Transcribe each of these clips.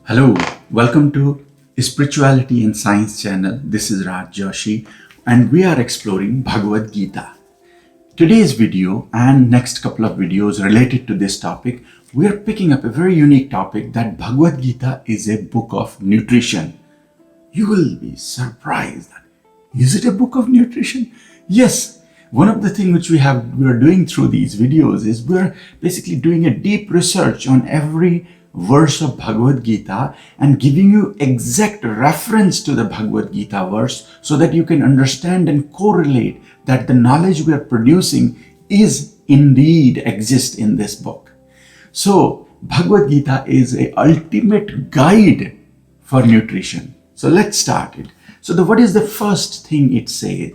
Hello, welcome to Spirituality and Science channel. This is Raj Joshi and we are exploring Bhagavad Gita. Today's video and next couple of videos related to this topic, we are picking up a very unique topic that Bhagavad Gita is a book of nutrition. You will be surprised. Is it a book of nutrition? Yes. One of the things which we are doing through these videos is we're basically doing a deep research on every verse of Bhagavad Gita and giving you exact reference to the Bhagavad Gita verse so that you can understand and correlate that the knowledge we are producing is indeed exist in this book. So Bhagavad Gita is a ultimate guide for nutrition. So let's start it. So what is the first thing it says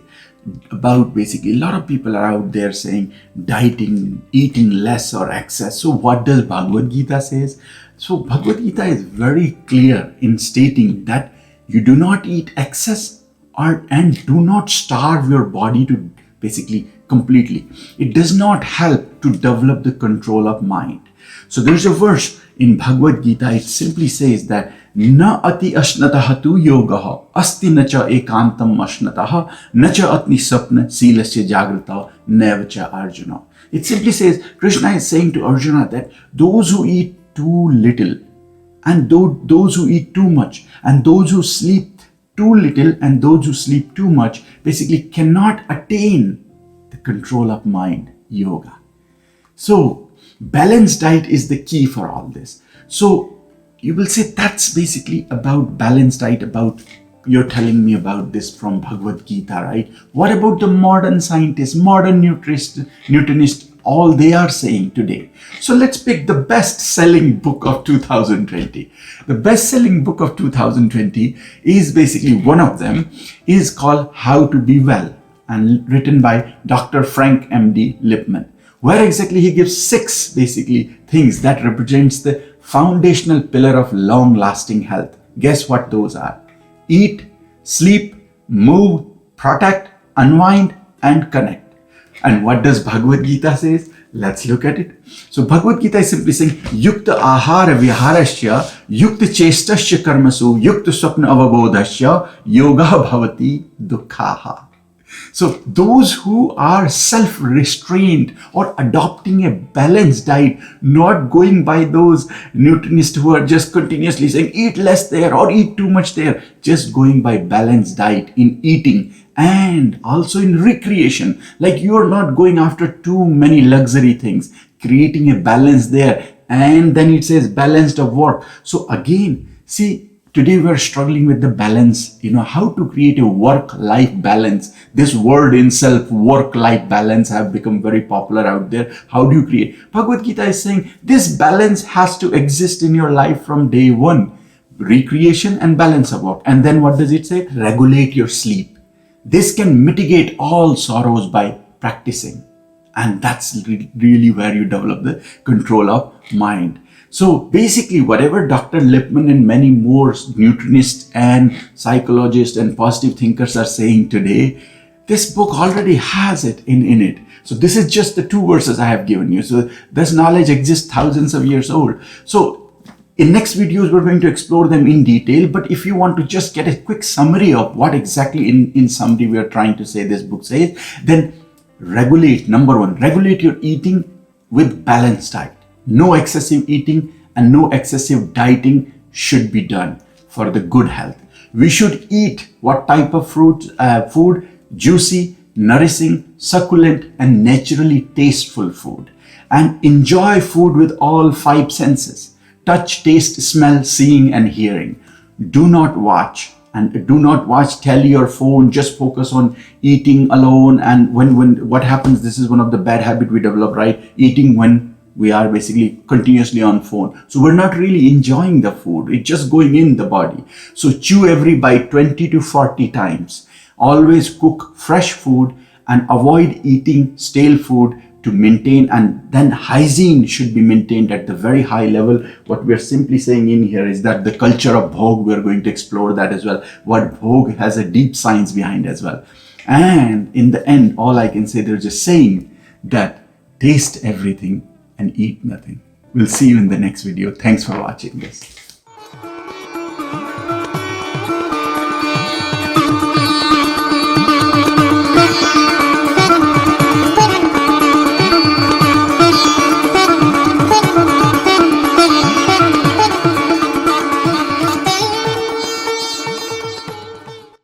about? Basically, a lot of people are out there saying dieting, eating less or excess. So what does Bhagavad Gita says? So Bhagavad Gita is very clear in stating that you do not eat excess and do not starve your body to basically completely. It does not help to develop the control of mind. So there's a verse in Bhagavad Gita, it simply says that na ati ashnataha tu yogaha asti nacha ekantam ashnataha nacha atni sapna silasya jagrata nevacha arjuna. It simply says, Krishna is saying to Arjuna that those who eat too little and those who eat too much and those who sleep too little and those who sleep too much basically cannot attain the control of mind, yoga. So balanced diet is the key for all this. So you will say that's basically about balanced diet, about you're telling me about this from Bhagavad Gita, right? What about the modern scientists, modern nutritionists, all they are saying today? So let's pick the best-selling book of 2020. The best-selling book of 2020 is basically, one of them is called How to Be Well and written by Dr. Frank M.D. Lipman, where exactly he gives 6 basically things that represents the foundational pillar of long-lasting health. Guess what those are? Eat, sleep, move, protect, unwind, and connect. And what does Bhagavad Gita says? Let's look at it. So Bhagavad Gita is simply saying, Yukta ahara viharasya, Yukta chestasya karmasu, Yukta swapna avabodhasya, Yoga bhavati dukkhaha. So those who are self-restrained or adopting a balanced diet, not going by those nutritionists who are just continuously saying eat less there or eat too much there, just going by balanced diet in eating and also in recreation, like you're not going after too many luxury things, creating a balance there. And then it says balanced of work. So again, see, today we're struggling with the balance, how to create a work-life balance. This word in self, work-life balance, have become very popular out there. How do you create? Bhagavad Gita is saying this balance has to exist in your life from day one. Recreation and balance of work. And then what does it say? Regulate your sleep. This can mitigate all sorrows by practicing. And that's really where you develop the control of mind. So basically, whatever Dr. Lipman and many more nutritionists and psychologists and positive thinkers are saying today, this book already has it in it. So this is just the 2 verses I have given you. So this knowledge exists thousands of years old. So in next videos, we're going to explore them in detail. But if you want to just get a quick summary of what exactly in summary we are trying to say this book says, then regulate, number 1, regulate your eating with balanced diet. No excessive eating and no excessive dieting should be done for the good health. We should eat what type of food? Juicy, nourishing, succulent, and naturally tasteful food. And enjoy food with all 5 senses. Touch, taste, smell, seeing, and hearing. Do not watch telly or phone. Just focus on eating alone. And when what happens, this is one of the bad habits we develop, right? Eating when we are basically continuously on phone. So we're not really enjoying the food. It's just going in the body. So chew every bite 20 to 40 times. Always cook fresh food and avoid eating stale food to maintain, and then hygiene should be maintained at the very high level. What we're simply saying in here is that the culture of bhog, we're going to explore that as well. What bhog has a deep science behind as well. And in the end, all I can say, they're just saying that taste everything and eat nothing. We'll see you in the next video. Thanks for watching this.